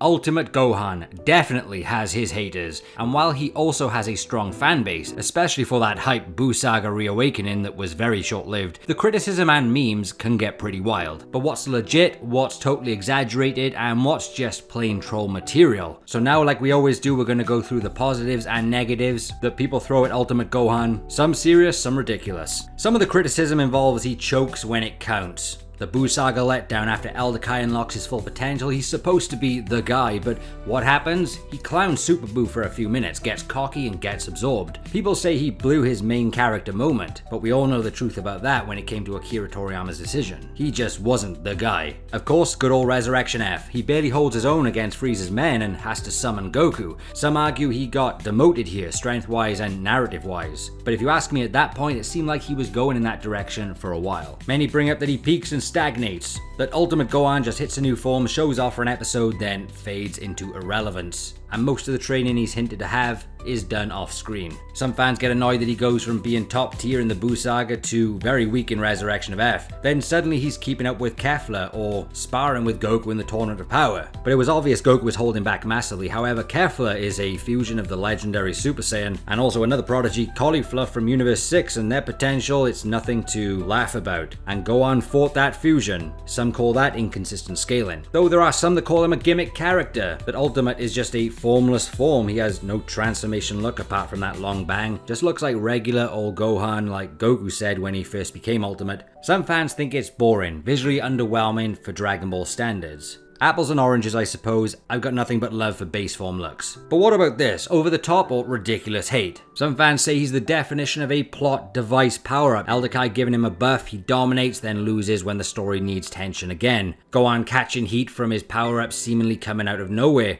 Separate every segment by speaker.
Speaker 1: Ultimate Gohan definitely has his haters, and while he also has a strong fan base, especially for that hype Buu Saga reawakening that was very short-lived, the criticism and memes can get pretty wild. But what's legit, what's totally exaggerated, and what's just plain troll material? So now, like we always do, we're going to go through the positives and negatives that people throw at Ultimate Gohan. Some serious, some ridiculous. Some of the criticism involves he chokes when it counts. The Buu Saga letdown after Elder Kai unlocks his full potential. He's supposed to be the guy, but what happens? He clowns Super Buu for a few minutes, gets cocky and gets absorbed. People say he blew his main character moment, but we all know the truth about that when it came to Akira Toriyama's decision. He just wasn't the guy. Of course, good old Resurrection F. He barely holds his own against Frieza's men and has to summon Goku. Some argue he got demoted here, strength-wise and narrative-wise. But if you ask me, at that point, it seemed like he was going in that direction for a while. Many bring up that he peaks and stagnates, that Ultimate Gohan just hits a new form, shows off for an episode, then fades into irrelevance. And most of the training he's hinted to have is done off screen. Some fans get annoyed that he goes from being top tier in the Buu Saga to very weak in Resurrection of F. Then suddenly he's keeping up with Kefla or sparring with Goku in the Tournament of Power. But it was obvious Goku was holding back massively. However, Kefla is a fusion of the legendary Super Saiyan and also another prodigy, Caulifla from Universe 6, and their potential, it's nothing to laugh about. And Gohan fought that fusion. Some call that inconsistent scaling. Though there are some that call him a gimmick character, that Ultimate is just a formless form. He has no transformation look apart from that long bang. Just looks like regular old Gohan, like Goku said when he first became Ultimate. Some fans think it's boring, visually underwhelming for Dragon Ball standards. Apples and oranges, I suppose. I've got nothing but love for base form looks. But what about this? Over the top or ridiculous hate? Some fans say he's the definition of a plot device power-up. Elder Kai giving him a buff, he dominates, then loses when the story needs tension again. Gohan catching heat from his power-up seemingly coming out of nowhere.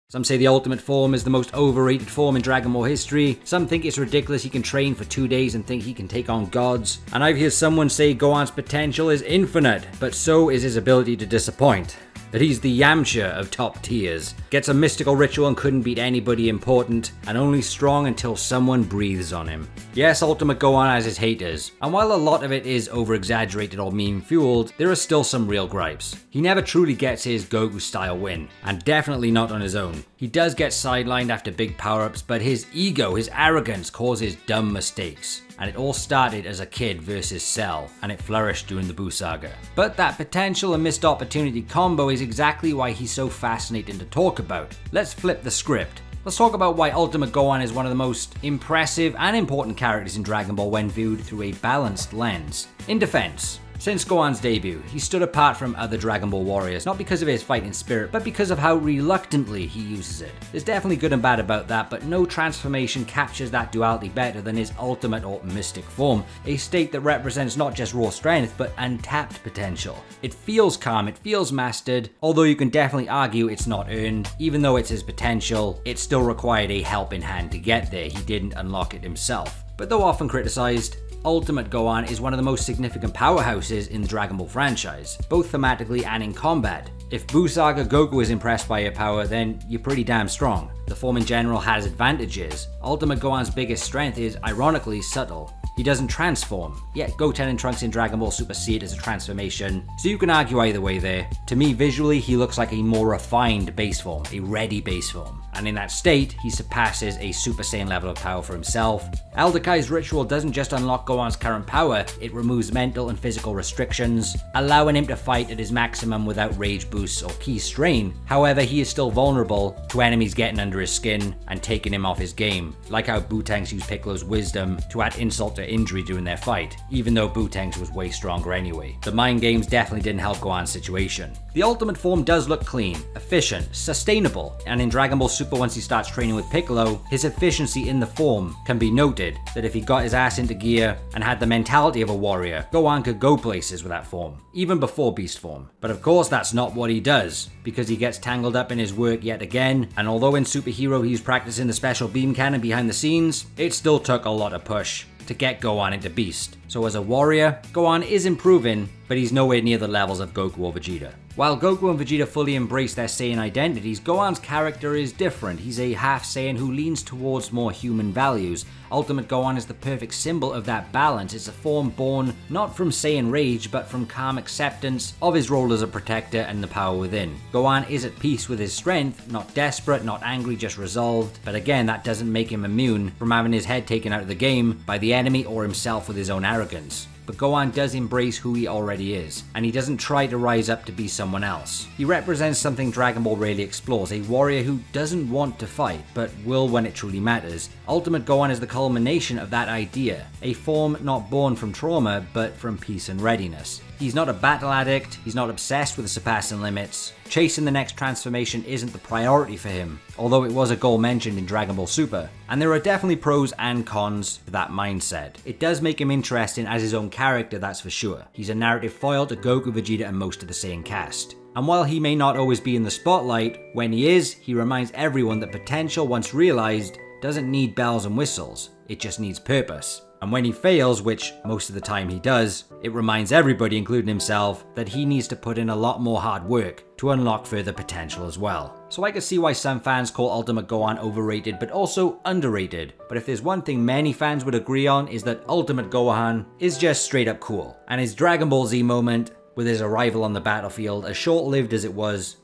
Speaker 1: Some say the ultimate form is the most overrated form in Dragon Ball history. Some think it's ridiculous he can train for 2 days and think he can take on gods. And I've heard someone say Gohan's potential is infinite, but so is his ability to disappoint. That he's the Yamcha of top tiers. Gets a mystical ritual and couldn't beat anybody important, and only strong until someone breathes on him. Yes, Ultimate Gohan has his haters, and while a lot of it is over-exaggerated or meme-fueled, there are still some real gripes. He never truly gets his Goku-style win, and definitely not on his own. He does get sidelined after big power-ups, but his ego, his arrogance causes dumb mistakes. And it all started as a kid versus Cell, and it flourished during the Buu Saga. But that potential and missed opportunity combo is exactly why he's so fascinating to talk about. Let's flip the script. Let's talk about why Ultimate Gohan is one of the most impressive and important characters in Dragon Ball when viewed through a balanced lens. In defense, since Gohan's debut, he stood apart from other Dragon Ball warriors, not because of his fighting spirit, but because of how reluctantly he uses it. There's definitely good and bad about that, but no transformation captures that duality better than his ultimate or mystic form, a state that represents not just raw strength, but untapped potential. It feels calm, it feels mastered, although you can definitely argue it's not earned. Even though it's his potential, it still required a helping hand to get there. He didn't unlock it himself. But though often criticized, Ultimate Gohan is one of the most significant powerhouses in the Dragon Ball franchise, both thematically and in combat. If Buu Saga Goku is impressed by your power, then you're pretty damn strong. The form in general has advantages. Ultimate Gohan's biggest strength is, ironically, subtle. He doesn't transform, yet Goten and Trunks in Dragon Ball Super see it as a transformation, so you can argue either way there. To me, visually, he looks like a more refined base form, a ready base form. And in that state, he surpasses a Super Saiyan level of power for himself. Elder Kai's ritual doesn't just unlock Gohan's current power, it removes mental and physical restrictions, allowing him to fight at his maximum without rage boosts or ki strain. However, he is still vulnerable to enemies getting under his skin and taking him off his game, like how Bootangs used Piccolo's wisdom to add insult to injury during their fight, even though Bootangs was way stronger anyway. The mind games definitely didn't help Gohan's situation. The ultimate form does look clean, efficient, sustainable, and in Dragon Ball Super once he starts training with Piccolo, his efficiency in the form can be noted that if he got his ass into gear and had the mentality of a warrior, Gohan could go places with that form, even before Beast form. But of course that's not what he does, because he gets tangled up in his work yet again, and although in Super Hero he's practicing the special beam cannon behind the scenes, it still took a lot of push to get Gohan into Beast. So as a warrior, Gohan is improving, but he's nowhere near the levels of Goku or Vegeta. While Goku and Vegeta fully embrace their Saiyan identities, Gohan's character is different. He's a half Saiyan who leans towards more human values. Ultimate Gohan is the perfect symbol of that balance. It's a form born not from Saiyan rage, but from calm acceptance of his role as a protector and the power within. Gohan is at peace with his strength, not desperate, not angry, just resolved. But again, that doesn't make him immune from having his head taken out of the game by the enemy or himself with his own arrogance. But Gohan does embrace who he already is, and he doesn't try to rise up to be someone else. He represents something Dragon Ball rarely explores, a warrior who doesn't want to fight, but will when it truly matters. Ultimate Gohan is the culmination of that idea, a form not born from trauma, but from peace and readiness. He's not a battle addict, he's not obsessed with surpassing limits. Chasing the next transformation isn't the priority for him, although it was a goal mentioned in Dragon Ball Super. And there are definitely pros and cons to that mindset. It does make him interesting as his own character, that's for sure. He's a narrative foil to Goku, Vegeta, and most of the Saiyan cast. And while he may not always be in the spotlight, when he is, he reminds everyone that potential, once realized, doesn't need bells and whistles, it just needs purpose. And when he fails, which most of the time he does, it reminds everybody, including himself, that he needs to put in a lot more hard work to unlock further potential as well. So I can see why some fans call Ultimate Gohan overrated, but also underrated. But if there's one thing many fans would agree on, is that Ultimate Gohan is just straight up cool. And his Dragon Ball Z moment, with his arrival on the battlefield, as short-lived as it was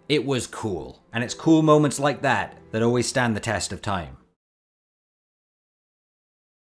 Speaker 1: cool. And it's cool moments like that that always stand the test of time.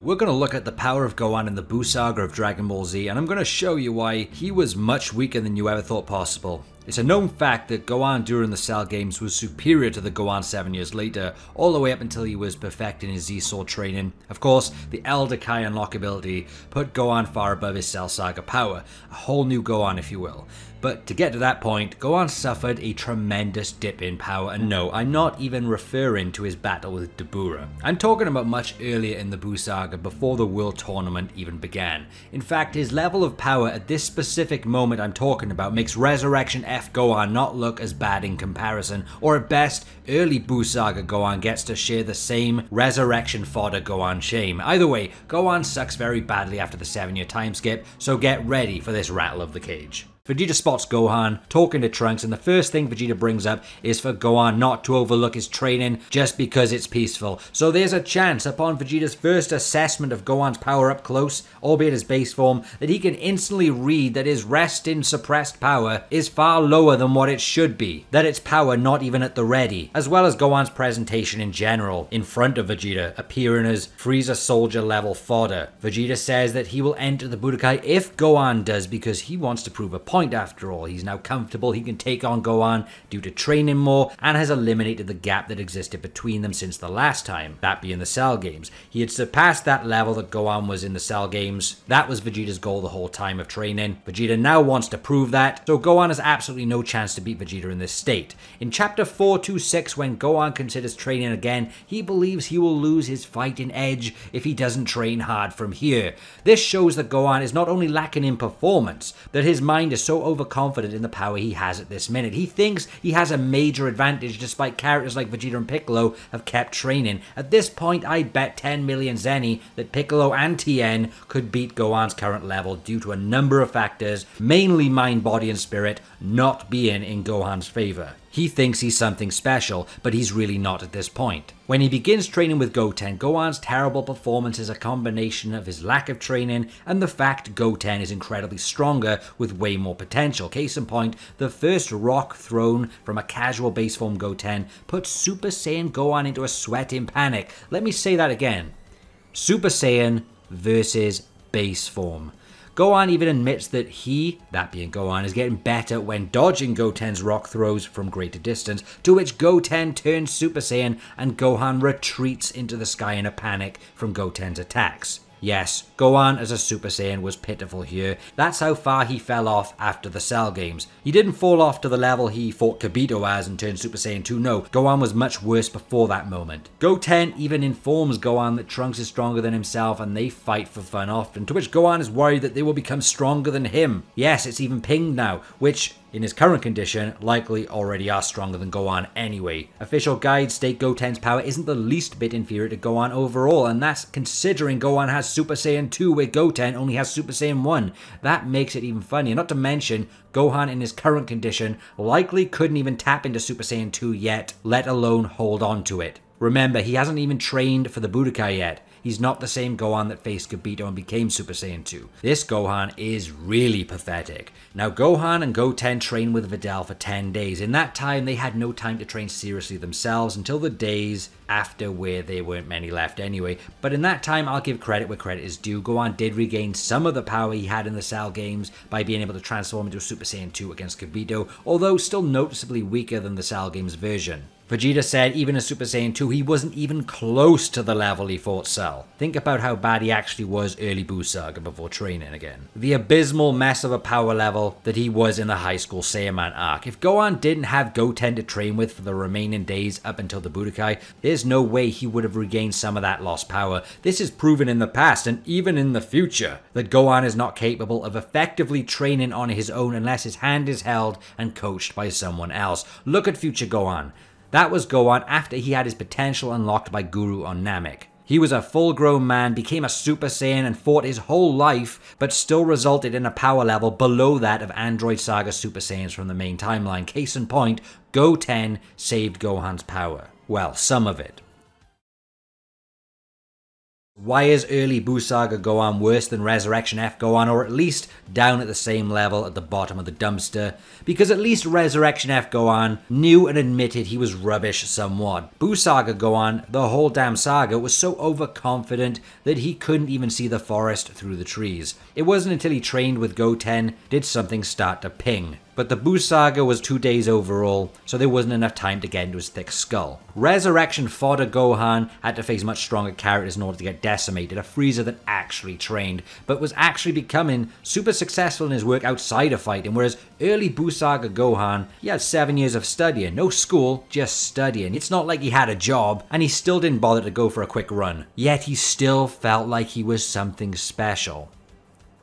Speaker 1: We're going to look at the power of Gohan in the Buu Saga of Dragon Ball Z, and I'm going to show you why he was much weaker than you ever thought possible. It's a known fact that Gohan during the Cell games was superior to the Gohan 7 years later, all the way up until he was perfecting his Z-Sword training. Of course, the Elder Kai unlock ability put Gohan far above his Cell Saga power, a whole new Gohan if you will. But to get to that point, Gohan suffered a tremendous dip in power, and no, I'm not even referring to his battle with Dabura. I'm talking about much earlier in the Buu Saga, before the World Tournament even began. In fact, his level of power at this specific moment I'm talking about makes Resurrection F Gohan not look as bad in comparison, or at best, early Buu Saga Gohan gets to share the same Resurrection fodder Gohan shame. Either way, Gohan sucks very badly after the 7-year time skip, so get ready for this rattle of the cage. Vegeta spots Gohan talking to Trunks, and the first thing Vegeta brings up is for Gohan not to overlook his training just because it's peaceful. So there's a chance upon Vegeta's first assessment of Gohan's power up close, albeit his base form, that he can instantly read that his resting suppressed power is far lower than what it should be, that its power not even at the ready, as well as Gohan's presentation in general, in front of Vegeta, appearing as Frieza soldier level fodder. Vegeta says that he will enter the Budokai if Gohan does, because he wants to prove a point after all. He's now comfortable, he can take on Gohan due to training more, and has eliminated the gap that existed between them since the last time, that being the Cell games. He had surpassed that level that Gohan was in the Cell games. That was Vegeta's goal the whole time of training. Vegeta now wants to prove that, so Gohan has absolutely no chance to beat Vegeta in this state. In chapter 426, when Gohan considers training again, he believes he will lose his fighting edge if he doesn't train hard from here. This shows that Gohan is not only lacking in performance, that his mind is so overconfident in the power he has at this minute. He thinks he has a major advantage despite characters like Vegeta and Piccolo have kept training. At this point, I bet 10 million Zenny that Piccolo and Tien could beat Gohan's current level due to a number of factors, mainly mind, body, and spirit, not being in Gohan's favor. He thinks he's something special, but he's really not at this point. When he begins training with Goten, Gohan's terrible performance is a combination of his lack of training and the fact Goten is incredibly stronger with way more potential. Case in point, the first rock thrown from a casual base form Goten puts Super Saiyan Gohan into a sweating panic. Let me say that again. Super Saiyan versus base form. Gohan even admits that he, that being Gohan, is getting better when dodging Goten's rock throws from greater distance, to which Goten turns Super Saiyan and Gohan retreats into the sky in a panic from Goten's attacks. Yes, Gohan as a Super Saiyan was pitiful here. That's how far he fell off after the Cell games. He didn't fall off to the level he fought Kibito as and turned Super Saiyan 2, no. Gohan was much worse before that moment. Goten even informs Gohan that Trunks is stronger than himself and they fight for fun often, to which Gohan is worried that they will become stronger than him. Yes, it's even pinged now, which in his current condition likely already are stronger than Gohan anyway. Official guides state Goten's power isn't the least bit inferior to Gohan overall, and that's considering Gohan has Super Saiyan 2 where Goten only has Super Saiyan 1. That makes it even funnier, not to mention Gohan in his current condition likely couldn't even tap into Super Saiyan 2 yet, let alone hold on to it. Remember, he hasn't even trained for the Budokai yet. He's not the same Gohan that faced Kibito and became Super Saiyan 2. This Gohan is really pathetic. Now, Gohan and Goten trained with Videl for 10 days. In that time, they had no time to train seriously themselves until the days after where there weren't many left anyway. But in that time, I'll give credit where credit is due. Gohan did regain some of the power he had in the Cell games by being able to transform into Super Saiyan 2 against Kibito, although still noticeably weaker than the Cell games version. Vegeta said even as Super Saiyan 2, he wasn't even close to the level he fought Cell. Think about how bad he actually was early Buu Saga before training again. The abysmal mess of a power level that he was in the High School Saiyaman arc. If Gohan didn't have Goten to train with for the remaining days up until the Budokai, there's no way he would have regained some of that lost power. This is proven in the past and even in the future that Gohan is not capable of effectively training on his own unless his hand is held and coached by someone else. Look at future Gohan. That was Gohan after he had his potential unlocked by Guru on Namek. He was a full-grown man, became a Super Saiyan and fought his whole life, but still resulted in a power level below that of Android Saga Super Saiyans from the main timeline. Case in point, Goten saved Gohan's power. Well, some of it. Why is early Buu Saga Gohan worse than Resurrection F Gohan, or at least down at the same level at the bottom of the dumpster? Because at least Resurrection F Gohan knew and admitted he was rubbish somewhat. Buu Saga Gohan, the whole damn saga, was so overconfident that he couldn't even see the forest through the trees. It wasn't until he trained with Goten did something start to ping. But the Buu Saga was 2 days overall, so there wasn't enough time to get into his thick skull. Resurrection fodder Gohan had to face much stronger characters in order to get decimated, a Frieza that actually trained, but was actually becoming super successful in his work outside of fighting, whereas early Buu Saga Gohan, he had 7 years of studying, no school, just studying. It's not like he had a job, and he still didn't bother to go for a quick run. Yet he still felt like he was something special.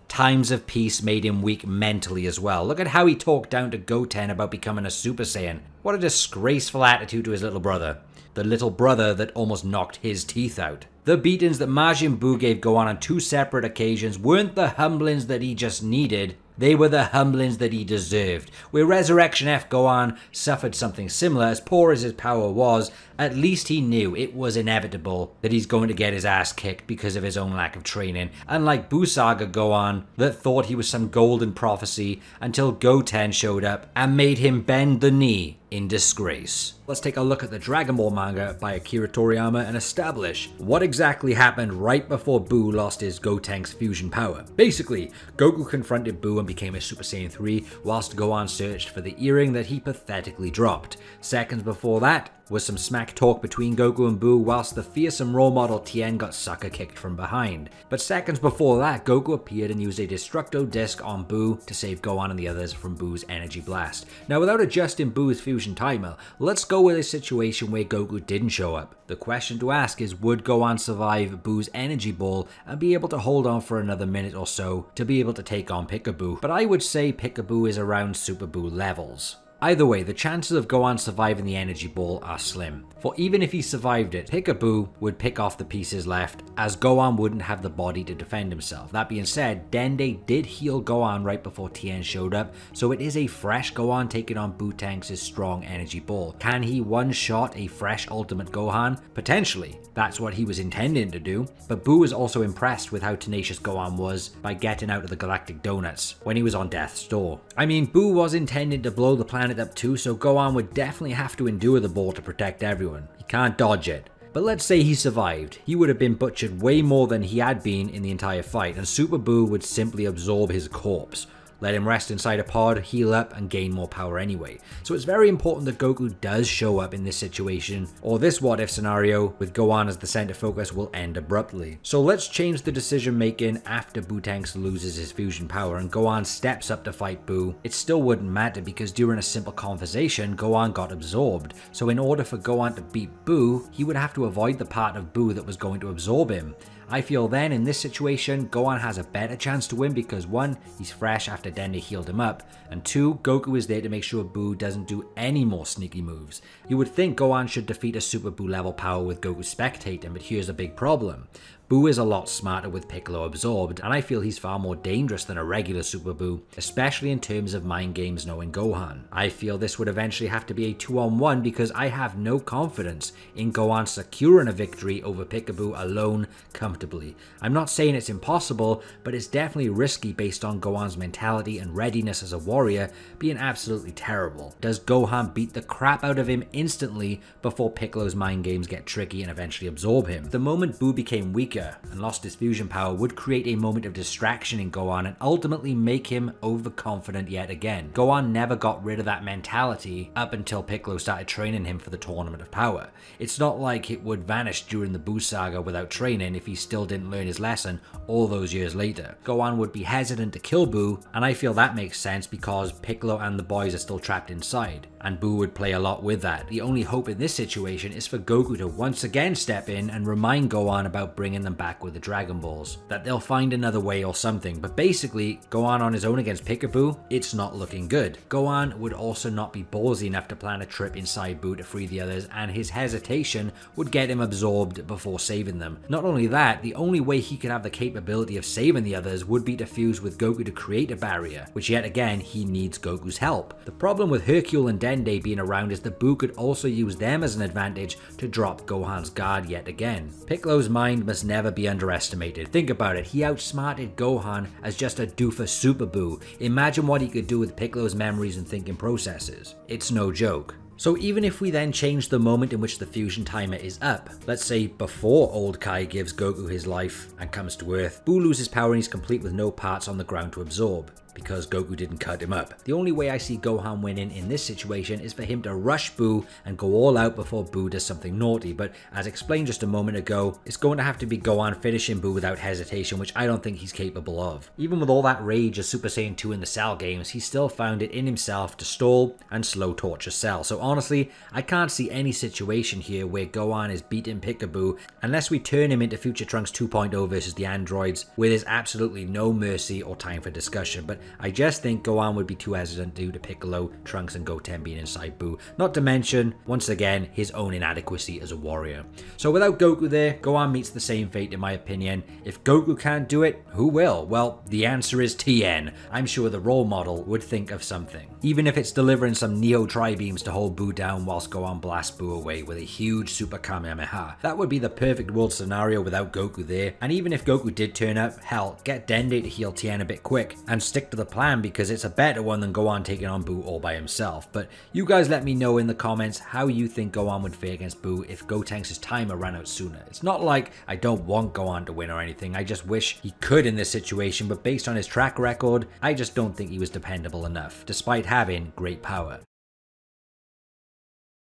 Speaker 1: Times of peace made him weak mentally as well. Look at how he talked down to Goten about becoming a Super Saiyan. What a disgraceful attitude to his little brother. The little brother that almost knocked his teeth out. The beatings that Majin Buu gave Gohan on 2 separate occasions weren't the humblings that he just needed. They were the humblings that he deserved. Where Resurrection F Gohan suffered something similar, as poor as his power was, at least he knew it was inevitable that he's going to get his ass kicked because of his own lack of training. Unlike Buu Saga Gohan, that thought he was some golden prophecy until Goten showed up and made him bend the knee in disgrace. Let's take a look at the Dragon Ball manga by Akira Toriyama and establish what exactly happened right before Buu lost his Gotenks fusion power. Basically, Goku confronted Buu and became a Super Saiyan 3 whilst Gohan searched for the earring that he pathetically dropped. Seconds before that was some smack talk between Goku and Buu whilst the fearsome role model Tien got sucker kicked from behind. But seconds before that, Goku appeared and used a Destructo Disc on Buu to save Gohan and the others from Buu's energy blast. Now without adjusting Buu's fusion timer, let's go with a situation where Goku didn't show up. The question to ask is, would Gohan survive Buu's energy ball and be able to hold on for another minute or so to be able to take on Peekaboo? But I would say Peekaboo is around Super Buu levels. Either way, the chances of Gohan surviving the energy ball are slim. For even if he survived it, Peekaboo would pick off the pieces left, as Gohan wouldn't have the body to defend himself. That being said, Dende did heal Gohan right before Tien showed up, so it is a fresh Gohan taking on Buu-Tanks' strong energy ball. Can he one-shot a fresh Ultimate Gohan? Potentially. That's what he was intending to do, but Buu was also impressed with how tenacious Gohan was by getting out of the Galactic Donuts when he was on death's door. I mean, Buu was intended to blow the planet up too, so Gohan would definitely have to endure the ball to protect everyone. He can't dodge it. But let's say he survived. He would have been butchered way more than he had been in the entire fight, and Super Buu would simply absorb his corpse. Let him rest inside a pod, heal up, and gain more power anyway. So it's very important that Goku does show up in this situation, or this what-if scenario with Gohan as the center focus will end abruptly. So let's change the decision making after Buu-Tanks loses his fusion power and Gohan steps up to fight Buu. It still wouldn't matter because during a simple conversation, Gohan got absorbed. So in order for Gohan to beat Buu, he would have to avoid the part of Buu that was going to absorb him. I feel then in this situation, Gohan has a better chance to win because 1, he's fresh after Dende healed him up, and 2, Goku is there to make sure Buu doesn't do any more sneaky moves. You would think Gohan should defeat a Super Buu level power with Goku spectating, but here's a big problem. Buu is a lot smarter with Piccolo absorbed, and I feel he's far more dangerous than a regular Super Buu, especially in terms of mind games knowing Gohan. I feel this would eventually have to be a 2-on-1 because I have no confidence in Gohan securing a victory over Piccaboo alone comfortably. I'm not saying it's impossible, but it's definitely risky based on Gohan's mentality and readiness as a warrior being absolutely terrible. Does Gohan beat the crap out of him instantly before Piccolo's mind games get tricky and eventually absorb him? The moment Buu became weaker and lost his fusion power would create a moment of distraction in Gohan and ultimately make him overconfident yet again. Gohan never got rid of that mentality up until Piccolo started training him for the Tournament of Power. It's not like it would vanish during the Buu saga without training if he still didn't learn his lesson all those years later. Gohan would be hesitant to kill Buu, and I feel that makes sense because Piccolo and the boys are still trapped inside, and Buu would play a lot with that. The only hope in this situation is for Goku to once again step in and remind Gohan about bringing them back with the Dragon Balls, that they'll find another way or something. But basically, Gohan on his own against Piccaboo, it's not looking good. Gohan would also not be ballsy enough to plan a trip inside Buu to free the others, and his hesitation would get him absorbed before saving them. Not only that, the only way he could have the capability of saving the others would be to fuse with Goku to create a barrier, which yet again, he needs Goku's help. The problem with Hercule and Dende being around is that Buu could also use them as an advantage to drop Gohan's guard yet again. Piccolo's mind must never be underestimated. Think about it, he outsmarted Gohan as just a doofus Super Buu. Imagine what he could do with Piccolo's memories and thinking processes. It's no joke. So even if we then change the moment in which the fusion timer is up, let's say before Old Kai gives Goku his life and comes to Earth, Buu loses power and he's complete with no parts on the ground to absorb, because Goku didn't cut him up. The only way I see Gohan winning in this situation is for him to rush Buu and go all out before Buu does something naughty, but as explained just a moment ago, it's going to have to be Gohan finishing Buu without hesitation, which I don't think he's capable of. Even with all that rage as Super Saiyan 2 in the Cell games, he still found it in himself to stall and slow torture Cell. So honestly, I can't see any situation here where Gohan is beating Piccaboo unless we turn him into Future Trunks 2.0 versus the androids, where there's absolutely no mercy or time for discussion. But I just think Gohan would be too hesitant due to Piccolo, Trunks and Goten being inside Buu, not to mention, once again, his own inadequacy as a warrior. So without Goku there, Gohan meets the same fate in my opinion. If Goku can't do it, who will? Well, the answer is Tien. I'm sure the role model would think of something. Even if it's delivering some Neo Tri-Beams to hold Buu down whilst Gohan blasts Buu away with a huge Super Kamehameha. That would be the perfect world scenario without Goku there. And even if Goku did turn up, hell, get Dende to heal Tien a bit quick and stick to the plan because it's a better one than Gohan taking on Buu all by himself. But you guys let me know in the comments how you think Gohan would fare against Buu if Gotenks' timer ran out sooner. It's not like I don't want Gohan to win or anything, I just wish he could in this situation, but based on his track record, I just don't think he was dependable enough, despite having great power.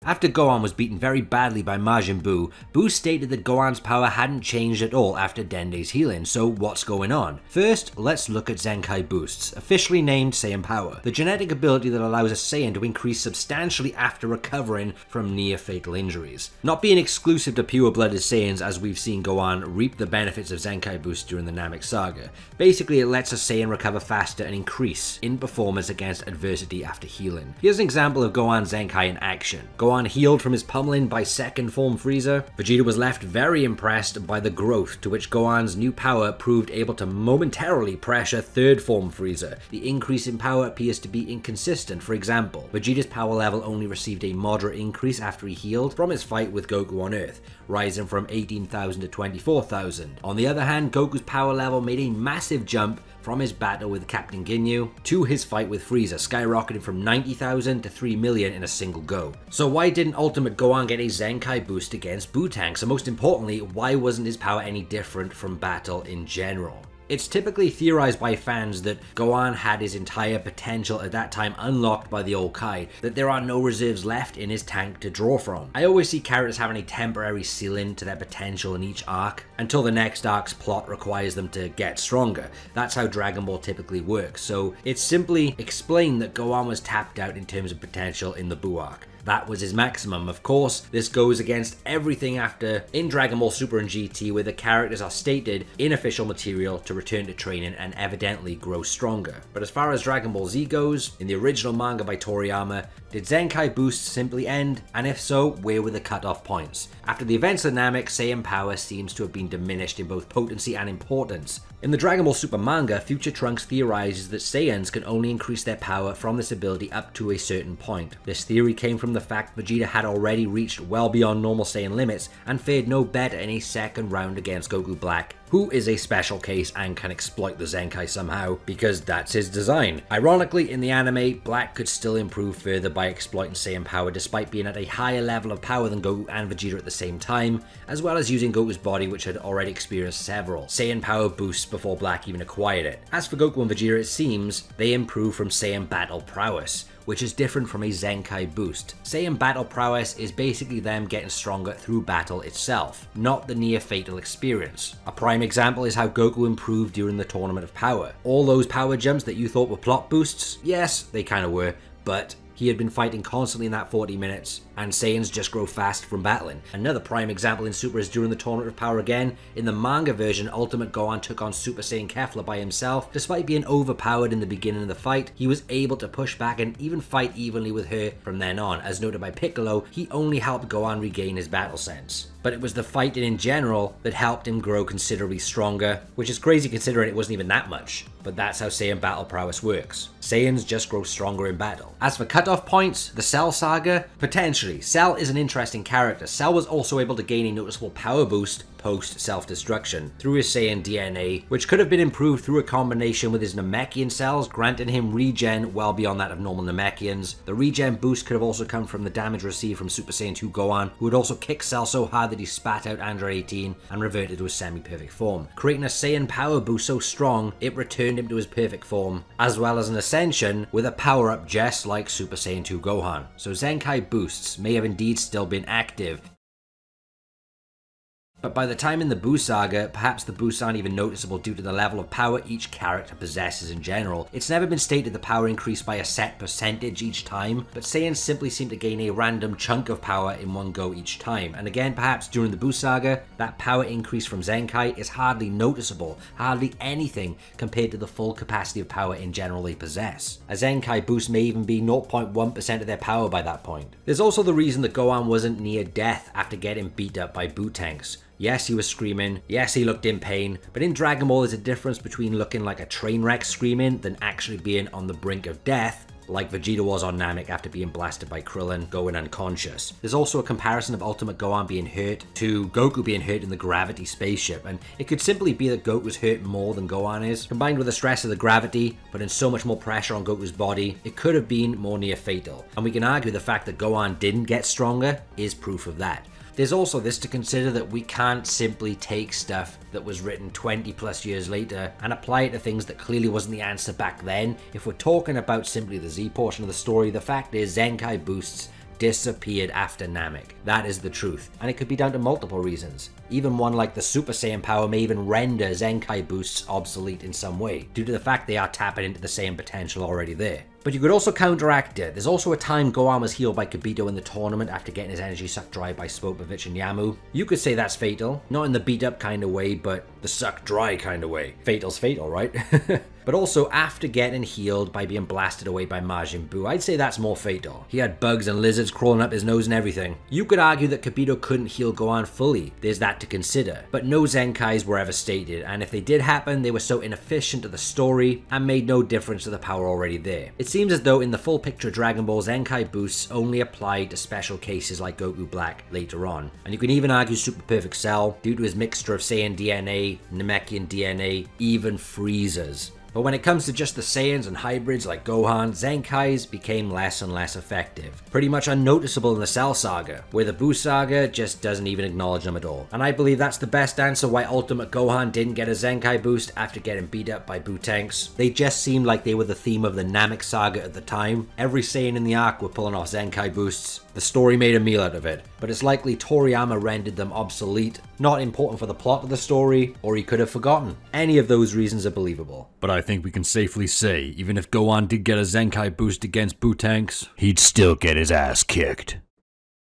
Speaker 1: After Gohan was beaten very badly by Majin Buu, Buu stated that Gohan's power hadn't changed at all after Dende's healing, so what's going on? First, let's look at Zenkai Boosts, officially named Saiyan Power, the genetic ability that allows a Saiyan to increase substantially after recovering from near-fatal injuries. Not being exclusive to pure-blooded Saiyans as we've seen Gohan reap the benefits of Zenkai Boosts during the Namek Saga. Basically, it lets a Saiyan recover faster and increase in performance against adversity after healing. Here's an example of Gohan Zenkai in action. Gohan healed from his pummeling by second form Frieza. Vegeta was left very impressed by the growth to which Gohan's new power proved able to momentarily pressure third form Frieza. The increase in power appears to be inconsistent. For example, Vegeta's power level only received a moderate increase after he healed from his fight with Goku on Earth, rising from 18,000 to 24,000. On the other hand, Goku's power level made a massive jump from his battle with Captain Ginyu to his fight with Frieza, skyrocketing from 90,000 to 3 million in a single go. So why didn't Ultimate Gohan get a Zenkai boost against Buu Tanks? And most importantly, why wasn't his power any different from battle in general? It's typically theorized by fans that Gohan had his entire potential at that time unlocked by the old Kai, that there are no reserves left in his tank to draw from. I always see characters having a temporary ceiling to their potential in each arc, until the next arc's plot requires them to get stronger. That's how Dragon Ball typically works, so it's simply explained that Gohan was tapped out in terms of potential in the Buu arc. That was his maximum. Of course, this goes against everything after in Dragon Ball Super and GT, where the characters are stated in official material to return to training and evidently grow stronger. But as far as Dragon Ball Z goes, in the original manga by Toriyama, did Zenkai boosts simply end? And if so, where were the cutoff points? After the events of Namek, Saiyan power seems to have been diminished in both potency and importance. In the Dragon Ball Super manga, Future Trunks theorizes that Saiyans can only increase their power from this ability up to a certain point. This theory came from the fact Vegeta had already reached well beyond normal Saiyan limits and fared no better in a second round against Goku Black, who is a special case and can exploit the Zenkai somehow, because that's his design. Ironically, in the anime, Black could still improve further by exploiting Saiyan power despite being at a higher level of power than Goku and Vegeta at the same time, as well as using Goku's body, which had already experienced several Saiyan power boosts before Black even acquired it. As for Goku and Vegeta, it seems they improve from Saiyan battle prowess, which is different from a Zenkai boost. Saiyan battle prowess is basically them getting stronger through battle itself, not the near-fatal experience. A prime example is how Goku improved during the Tournament of Power. All those power jumps that you thought were plot boosts, yes, they kinda were, but he had been fighting constantly in that 40 minutes, and Saiyans just grow fast from battling. Another prime example in Super is during the Tournament of Power again. In the manga version, Ultimate Gohan took on Super Saiyan Kefla by himself. Despite being overpowered in the beginning of the fight, he was able to push back and even fight evenly with her from then on. As noted by Piccolo, he only helped Gohan regain his battle sense. But it was the fighting in general that helped him grow considerably stronger, which is crazy considering it wasn't even that much. But that's how Saiyan battle prowess works. Saiyans just grow stronger in battle. As for cutoff points, the Cell saga, potentially. Cell is an interesting character. Cell was also able to gain a noticeable power boost post self-destruction through his Saiyan DNA, which could have been improved through a combination with his Namekian cells, granting him regen well beyond that of normal Namekians. The regen boost could have also come from the damage received from Super Saiyan 2 Gohan, who would also kick Cell so hard that he spat out Android 18 and reverted to his semi-perfect form, creating a Saiyan power boost so strong it returned him to his perfect form, as well as an ascension with a power-up just like Super Saiyan 2 Gohan. So Zenkai boosts may have indeed still been active. But by the time in the Buu saga, perhaps the boosts aren't even noticeable due to the level of power each character possesses in general. It's never been stated the power increased by a set percentage each time, but Saiyans simply seem to gain a random chunk of power in one go each time. And again, perhaps during the Buu saga, that power increase from Zenkai is hardly noticeable, hardly anything compared to the full capacity of power in general they possess. A Zenkai boost may even be 0.1% of their power by that point. There's also the reason that Gohan wasn't near death after getting beat up by Buu tanks. Yes, he was screaming, yes, he looked in pain, but in Dragon Ball there's a difference between looking like a train wreck screaming than actually being on the brink of death, like Vegeta was on Namek after being blasted by Krillin, going unconscious. There's also a comparison of Ultimate Gohan being hurt to Goku being hurt in the gravity spaceship, and it could simply be that Goku's hurt more than Gohan is. Combined with the stress of the gravity, putting so much more pressure on Goku's body, it could have been more near fatal. And we can argue the fact that Gohan didn't get stronger is proof of that. There's also this to consider, that we can't simply take stuff that was written 20 plus years later and apply it to things that clearly wasn't the answer back then. If we're talking about simply the Z portion of the story, the fact is Zenkai boosts disappeared after Namek. That is the truth, and it could be down to multiple reasons. Even one like the Super Saiyan power may even render Zenkai boosts obsolete in some way, due to the fact they are tapping into the same potential already there. But you could also counteract it. There's also a time Gohan was healed by Kibito in the tournament after getting his energy sucked dry by Spopovich and Yamu. You could say that's fatal, not in the beat up kind of way, but the sucked dry kind of way. Fatal's fatal, right? But also after getting healed by being blasted away by Majin Buu, I'd say that's more fatal. He had bugs and lizards crawling up his nose and everything. You could argue that Kibito couldn't heal Gohan fully, there's that to consider. But no Zenkais were ever stated, and if they did happen, they were so inefficient to the story and made no difference to the power already there. It seems as though in the full picture Dragon Ball, Zenkai boosts only applied to special cases like Goku Black later on. And you can even argue Super Perfect Cell, due to his mixture of Saiyan DNA, Namekian DNA, even Frieza's. But when it comes to just the Saiyans and hybrids like Gohan, Zenkais became less and less effective. Pretty much unnoticeable in the Cell Saga, where the Buu Saga just doesn't even acknowledge them at all. And I believe that's the best answer why Ultimate Gohan didn't get a Zenkai boost after getting beat up by Buu tanks. They just seemed like they were the theme of the Namek Saga at the time. Every Saiyan in the arc were pulling off Zenkai boosts. The story made a meal out of it, but it's likely Toriyama rendered them obsolete, not important for the plot of the story, or he could have forgotten. Any of those reasons are believable.
Speaker 2: But I think we can safely say, even if Gohan did get a Zenkai boost against Buu tanks, he'd still get his ass kicked.